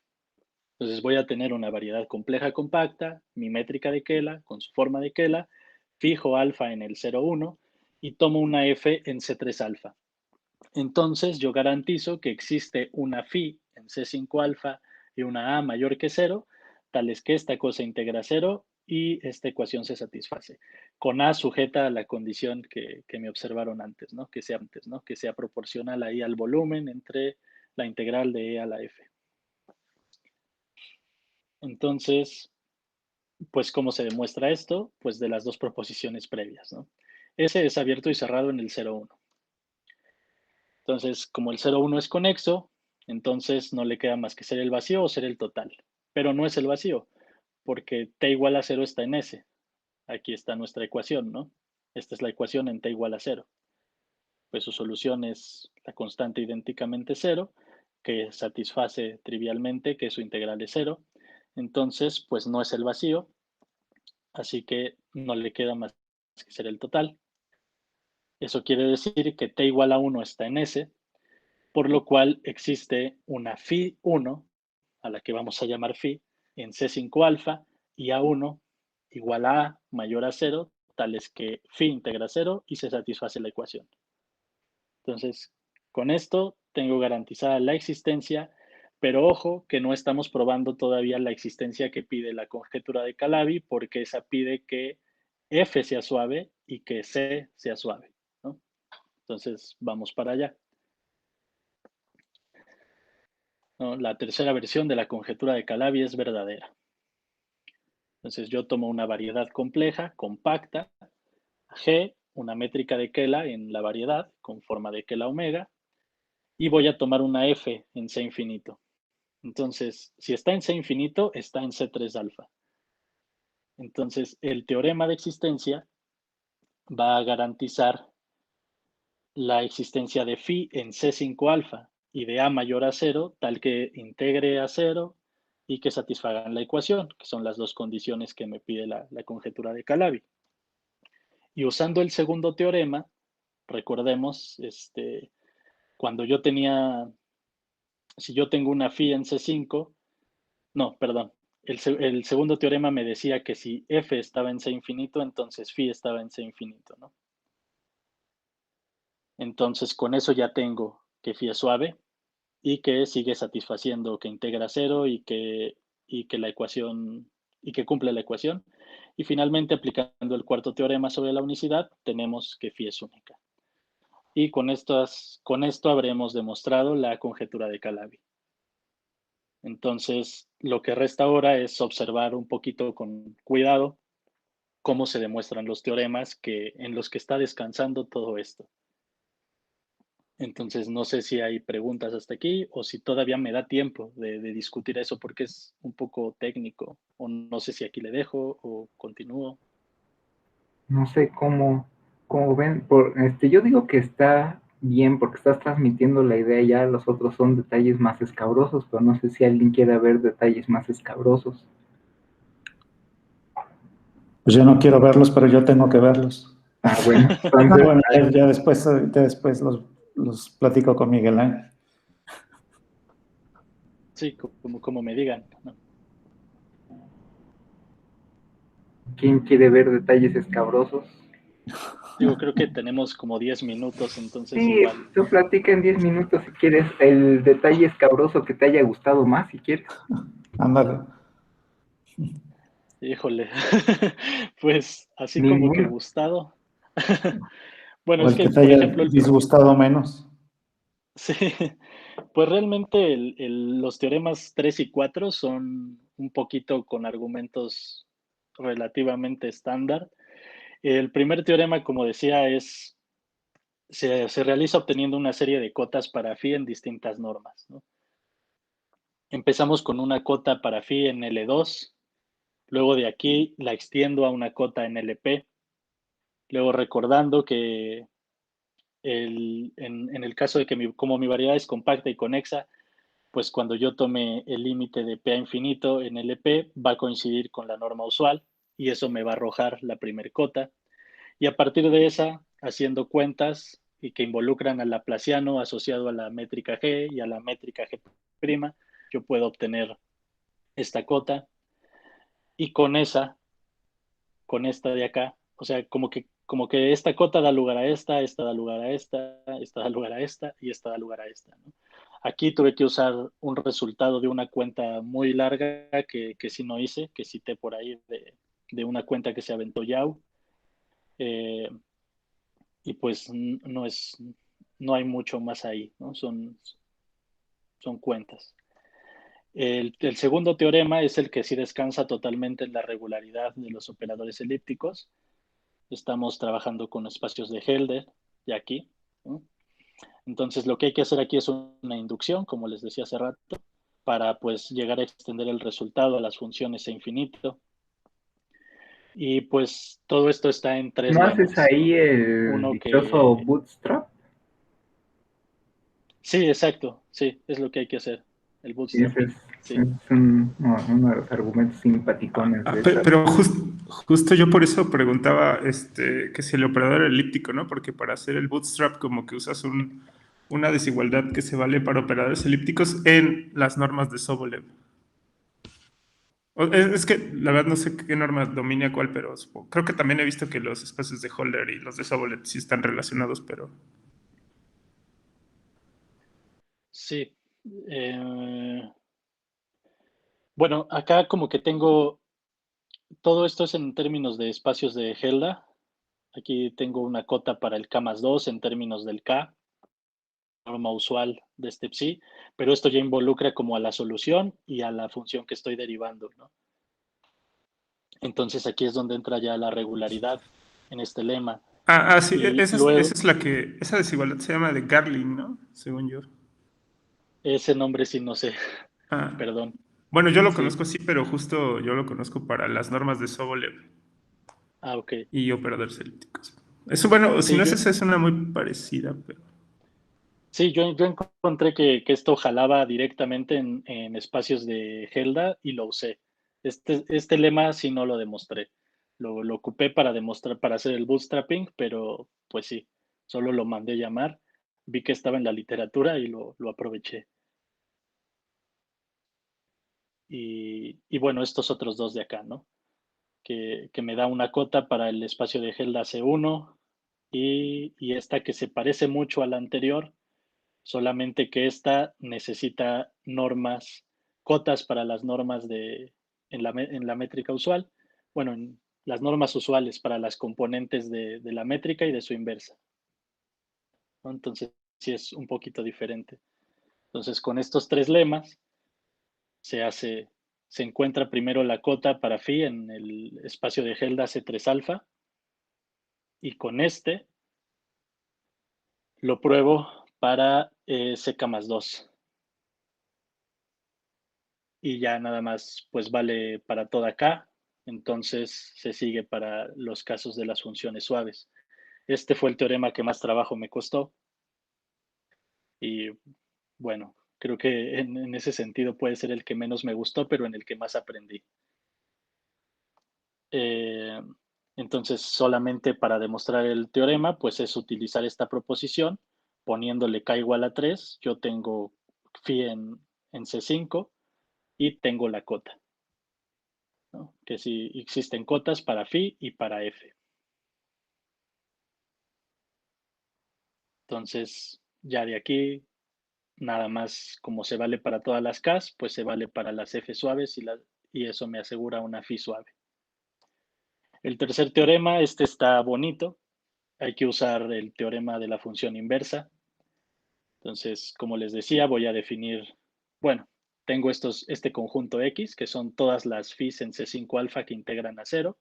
Entonces voy a tener una variedad compleja compacta, mi métrica de Kela con su forma de Kela, fijo alfa en el 0,1 y tomo una F en C3 alfa. Entonces yo garantizo que existe una phi en C5 alfa y una A mayor que 0, tales que esta cosa integra 0 y esta ecuación se satisface. Con A sujeta a la condición que me observaron antes, ¿no? Que sea proporcional ahí al volumen entre la integral de E a la F. Entonces, pues, ¿cómo se demuestra esto? Pues de las dos proposiciones previas, ¿no? S es abierto y cerrado en el 0,1. Entonces, como el 0,1 es conexo, entonces no le queda más que ser el vacío o ser el total. Pero no es el vacío, porque t igual a 0 está en S. Aquí está nuestra ecuación, ¿no? Esta es la ecuación en t igual a 0. Pues su solución es la constante idénticamente 0, que satisface trivialmente que su integral es 0. Entonces, pues no es el vacío, así que no le queda más que ser el total. Eso quiere decir que t igual a 1 está en S, por lo cual existe una phi 1, a la que vamos a llamar phi, en C5 alfa, y A1 igual a A mayor a 0, tales que phi integra 0 y se satisface la ecuación. Entonces, con esto tengo garantizada la existencia, pero ojo que no estamos probando todavía la existencia que pide la conjetura de Calabi, porque esa pide que F sea suave y que C sea suave, ¿no? Entonces, vamos para allá, ¿no? La tercera versión de la conjetura de Calabi es verdadera. Entonces, yo tomo una variedad compleja, compacta, G, una métrica de Kela en la variedad, con forma de Kela omega, y voy a tomar una F en C infinito. Entonces, si está en C infinito, está en C3 alfa. Entonces, el teorema de existencia va a garantizar la existencia de phi en C5 alfa y de A mayor a 0, tal que integre a 0 y que satisfagan la ecuación, que son las dos condiciones que me pide la conjetura de Calabi. Y usando el segundo teorema, recordemos, cuando yo tenía, si yo tengo una phi en C5, no, perdón, el segundo teorema me decía que si F estaba en C infinito, entonces phi estaba en C infinito, ¿no? Entonces, con eso ya tengo que phi es suave y que sigue satisfaciendo que integra 0 y que la ecuación, y que cumple la ecuación. Y finalmente, aplicando el cuarto teorema sobre la unicidad, tenemos que phi es única. Y con esto habremos demostrado la conjetura de Calabi. Entonces, lo que resta ahora es observar un poquito con cuidado cómo se demuestran los teoremas en los que está descansando todo esto. Entonces, no sé si hay preguntas hasta aquí o si todavía me da tiempo de discutir eso porque es un poco técnico, o no sé si aquí le dejo o continúo. No sé cómo ven. Yo digo que está bien porque estás transmitiendo la idea, ya los otros son detalles más escabrosos, pero no sé si alguien quiere ver detalles más escabrosos. Pues yo no quiero verlos, pero yo tengo que verlos. Ah, bueno, No, entonces, bueno, ya después los platico con Miguel Ángel. Sí, como me digan, ¿no? ¿quién quiere ver detalles escabrosos? Digo, creo que tenemos como 10 minutos, entonces Sí, igual. tú platica en 10 minutos si quieres el detalle escabroso que te haya gustado más, si quieres. Ándale. Híjole, pues así como que Ninguno. gustado. Bueno, O es el que que, te por haya ejemplo, disgustado menos. sí, pues realmente los teoremas 3 y 4 son un poquito con argumentos relativamente estándar. El primer teorema, como decía, se realiza obteniendo una serie de cotas para phi en distintas normas, ¿no? Empezamos con una cota para phi en L2, luego de aquí la extiendo a una cota en LP, luego recordando que en el caso de que como mi variedad es compacta y conexa, pues cuando yo tome el límite de P a infinito en LP va a coincidir con la norma usual y eso me va a arrojar la primer cota. Y a partir de esa, haciendo cuentas y que involucran al laplaciano asociado a la métrica G y a la métrica G', yo puedo obtener esta cota y con esta de acá, o sea, como que esta cota da lugar a esta da lugar a esta da lugar a esta y esta da lugar a esta, ¿no? Aquí tuve que usar un resultado de una cuenta muy larga que sí no hice, que cité por ahí de una cuenta que se aventó Yao. Eh, y pues no hay mucho más ahí, ¿no? Son cuentas. El segundo teorema es el que sí descansa totalmente en la regularidad de los operadores elípticos. Estamos trabajando con espacios de Helder de aquí, ¿no? Entonces lo que hay que hacer aquí es una inducción, como les decía hace rato, para pues llegar a extender el resultado a las funciones a infinito. Y pues todo esto está en tres ¿No haces lemas, ahí ¿no? el Uno dichoso que... bootstrap? Sí, exacto, sí, es lo que hay que hacer, el Sí, ese bootstrapping, es sí. uno de los argumentos simpaticones de esta. Pero justo yo por eso preguntaba que si el operador era elíptico, ¿no? Porque para hacer el bootstrap como que usas una desigualdad que se vale para operadores elípticos en las normas de Sobolev. Es que la verdad no sé qué norma domina cuál, pero creo que también he visto que los espacios de Holder y los de Sobolev sí están relacionados, pero... Sí. Eh, bueno, acá como que tengo, todo esto es en términos de espacios de Helda. Aquí tengo una cota para el K más 2 en términos del K, norma usual de este psi, pero esto ya involucra como a la solución y a la función que estoy derivando, ¿no? Entonces aquí es donde entra ya la regularidad en este lema. Sí, Y esa luego, es la que, esa desigualdad se llama de Garlin, ¿no? Según yo. ese nombre sí no sé, Ah, perdón. bueno, yo lo Sí, conozco así, pero justo yo lo conozco para las normas de Sobolev ok. y operadores elípticos. Eso, bueno, si Sí, no es esa, es una muy parecida, pero... sí, yo encontré que esto jalaba directamente en espacios de Helda y lo usé. Este lema sí no lo demostré. Lo ocupé para demostrar, para hacer el bootstrapping, pero pues sí, solo lo mandé llamar. Vi que estaba en la literatura y lo aproveché. Y bueno, estos otros dos de acá, ¿no? Que me da una cota para el espacio de Helda C1 y esta que se parece mucho a la anterior, solamente que esta necesita normas, cotas para las normas en la métrica usual, bueno, en las normas usuales para las componentes de la métrica y de su inversa, ¿no? Entonces, sí es un poquito diferente. Entonces, con estos tres lemas se encuentra primero la cota para phi en el espacio de Helda C3 alfa y con este lo pruebo para CK más 2. Y ya nada más pues vale para toda K, entonces se sigue para los casos de las funciones suaves. Este fue el teorema que más trabajo me costó y bueno, creo que en ese sentido puede ser el que menos me gustó, pero en el que más aprendí. Eh, entonces, solamente para demostrar el teorema, pues es utilizar esta proposición, poniéndole K igual a 3, yo tengo phi en C5 y tengo la cota, ¿no? Que si existen cotas para phi y para f. Entonces, ya de aquí, nada más como se vale para todas las Ks, pues se vale para las F suaves y eso me asegura una phi suave. El tercer teorema, este está bonito. Hay que usar el teorema de la función inversa. Entonces, como les decía, voy a definir, bueno, tengo este conjunto X, que son todas las phis en C5 alfa que integran a cero,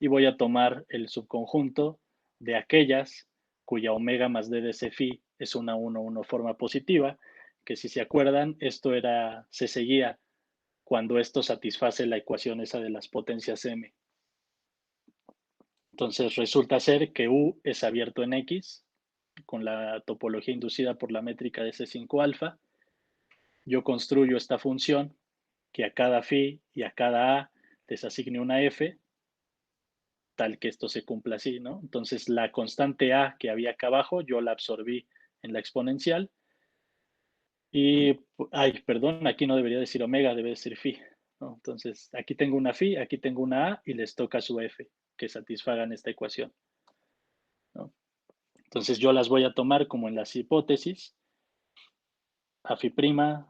y voy a tomar el subconjunto de aquellas cuya omega más d de C phi es una 1,1 forma positiva, que si se acuerdan, se seguía cuando esto satisface la ecuación esa de las potencias M. Entonces resulta ser que U es abierto en X, con la topología inducida por la métrica de C5 alfa. Yo construyo esta función que a cada phi y a cada A les asigne una F, tal que esto se cumpla así, ¿no? Entonces la constante A que había acá abajo, yo la absorbí en la exponencial. Y, ay, perdón, aquí no debería decir omega, debe decir phi, ¿no? Entonces aquí tengo una phi, aquí tengo una A y les toca su F, que satisfagan esta ecuación, ¿no? Entonces yo las voy a tomar como en las hipótesis, a phi prima,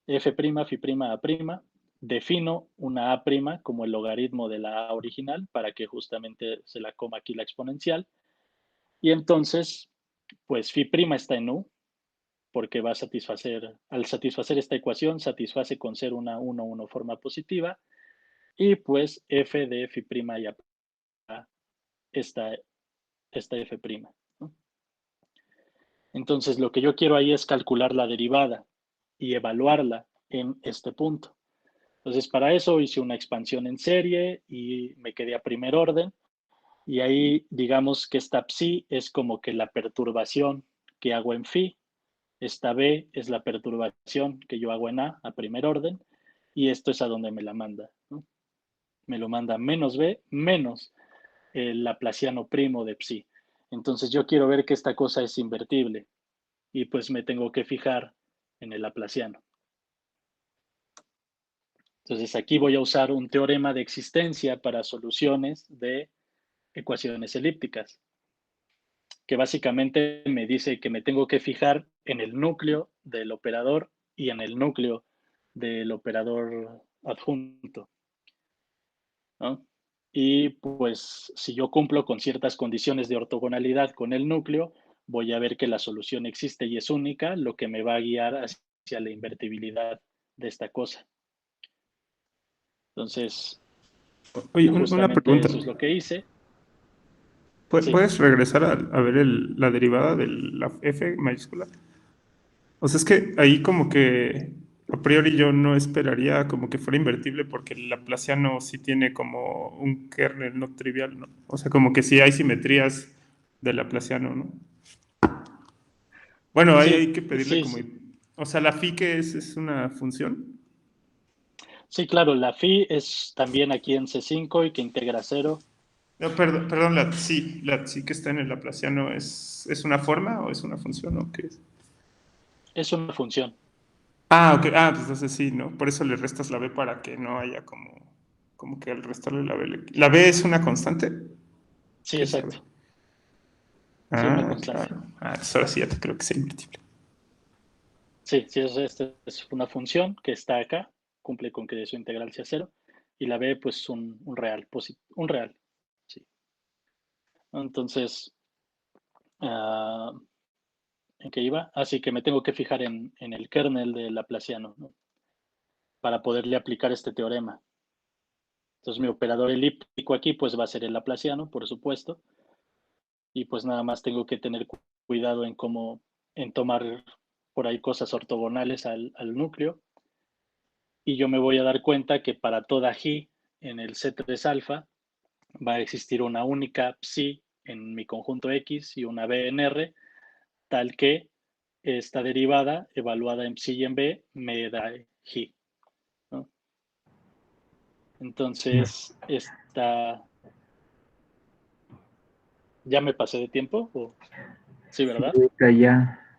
F prima, phi prima, A prima. Defino una A prima como el logaritmo de la A original para que justamente se la coma aquí la exponencial. Y entonces, pues phi prima está en U, porque va a satisfacer, al satisfacer esta ecuación, satisface con ser una 1,1 forma positiva. Y pues f de phi prima y A esta F prima, ¿no? Entonces, lo que yo quiero ahí es calcular la derivada y evaluarla en este punto. Entonces, para eso hice una expansión en serie y me quedé a primer orden. Y ahí, digamos que esta psi es como que la perturbación que hago en phi. Esta B es la perturbación que yo hago en A primer orden. Y esto es a donde me la manda, ¿no? Me lo manda menos B menos el laplaciano primo de psi. Entonces yo quiero ver que esta cosa es invertible y pues me tengo que fijar en el laplaciano. Entonces aquí voy a usar un teorema de existencia para soluciones de ecuaciones elípticas, que básicamente me dice que me tengo que fijar en el núcleo del operador y en el núcleo del operador adjunto, ¿no? Y pues si yo cumplo con ciertas condiciones de ortogonalidad con el núcleo, voy a ver que la solución existe y es única, lo que me va a guiar hacia la invertibilidad de esta cosa. Entonces, Oye, una justamente pregunta. eso es lo que hice. Sí, ¿Puedes regresar a ver la derivada de la F mayúscula? O sea, es que ahí como que a priori yo no esperaría como que fuera invertible porque el laplaciano sí tiene como un kernel no trivial, ¿no? O sea, como que sí hay simetrías del laplaciano, ¿no? Bueno, ahí hay sí, que pedirle sí, como... sí. O sea, la phi que es una función. Sí, claro, la phi es también aquí en C5 y que integra 0. No, perdón, la psi que está en el laplaciano ¿es una forma o es una función o qué es? Es una función. Ah, ok. Ah, pues entonces sí, ¿no? Por eso le restas la b para que no haya como que al restarle la b. ¿La b es una constante? Sí, ¿Qué es la b? exacto. Sí, una Ah, constante. claro. Ah, entonces ahora sí ya te creo que sea invertible. Sí, sí, esta es una función que está acá, cumple con que su integral sea 0. Y la b, pues, un real, un real. Sí. Entonces, ah, ¿en qué iba? Así que me tengo que fijar en el kernel de Laplaciano, ¿no? Para poderle aplicar este teorema. Entonces, mi operador elíptico aquí, pues, va a ser el Laplaciano, por supuesto. Y pues nada más tengo que tener cuidado en tomar por ahí cosas ortogonales al núcleo. Y yo me voy a dar cuenta que para toda G en el C3 alfa va a existir una única psi en mi conjunto X y una B en R, tal que esta derivada evaluada en psi y en B me da G, ¿no? Entonces, ¿ya me pasé de tiempo? Sí, Sí, ¿verdad? ahorita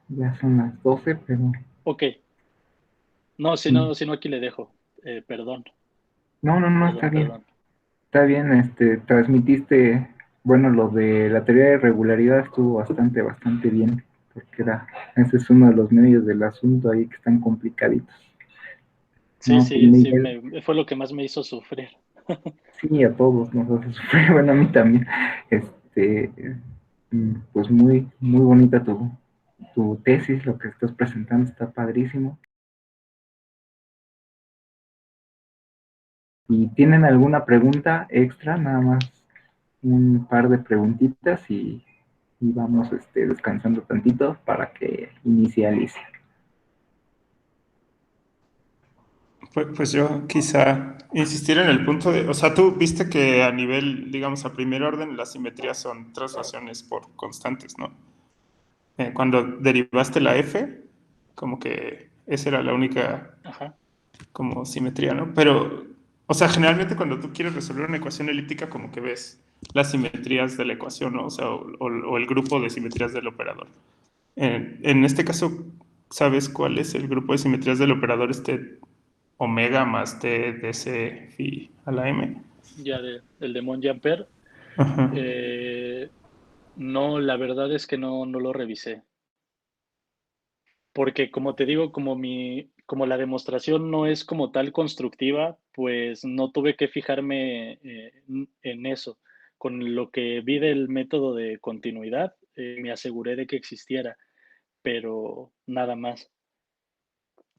ya son las 12, pero Ok. No, si sí. no, si no aquí le dejo. Perdón, No, perdón, perdón. está bien, transmitiste, bueno, lo de la teoría de regularidad estuvo bastante bien, porque ese es uno de los medios del asunto ahí que están complicaditos. Sí, No, sí, sí, Miguel, fue lo que más me hizo sufrir. sí, a todos nos hace sufrir, bueno, a mí también. Este, pues muy, muy bonita tu tesis, lo que estás presentando está padrísimo. ¿Y tienen alguna pregunta extra? Nada más un par de preguntitas y vamos descansando tantito para que inicie Alicia. Pues yo quizá insistir en el punto de, o sea, tú viste que a nivel, digamos, a primer orden, las simetrías son traslaciones por constantes, ¿no? Cuando derivaste la f, como que esa era la única Ajá. como simetría, ¿no? Pero, o sea, generalmente cuando tú quieres resolver una ecuación elíptica, como que ves las simetrías de la ecuación, ¿no? O sea, o el grupo de simetrías del operador. En este caso, ¿sabes cuál es el grupo de simetrías del operador omega más t dc phi a la m? Ya el de Monge-Ampère. Ajá. No, la verdad es que no lo revisé. Porque como te digo, como la demostración no es como tal constructiva, pues no tuve que fijarme en eso. Con lo que vi del método de continuidad, me aseguré de que existiera, pero nada más.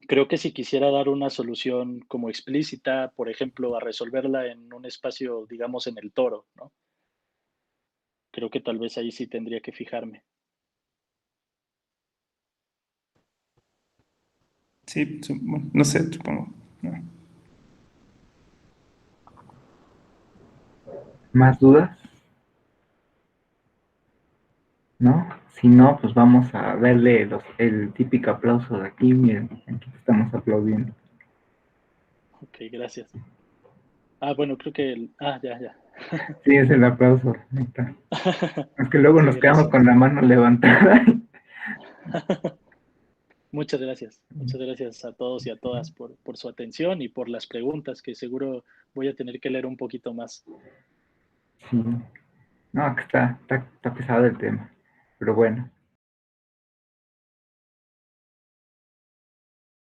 Creo que si quisiera dar una solución como explícita, por ejemplo, a resolverla en un espacio, digamos, en el toro, ¿no? Creo que tal vez ahí sí tendría que fijarme. Sí, bueno, no sé, supongo. No. ¿Más dudas? ¿No? Si no, pues vamos a darle el típico aplauso de aquí. Miren, aquí estamos aplaudiendo. Ok, gracias. Ah, bueno, creo que ya. Sí, es el aplauso. Ahí está. Es que luego Sí, nos quedamos gracias. con la mano levantada. Muchas gracias. Muchas gracias a todos y a todas por su atención y por las preguntas, que seguro voy a tener que leer un poquito más. Sí. No, que está pesado el tema. Pero bueno,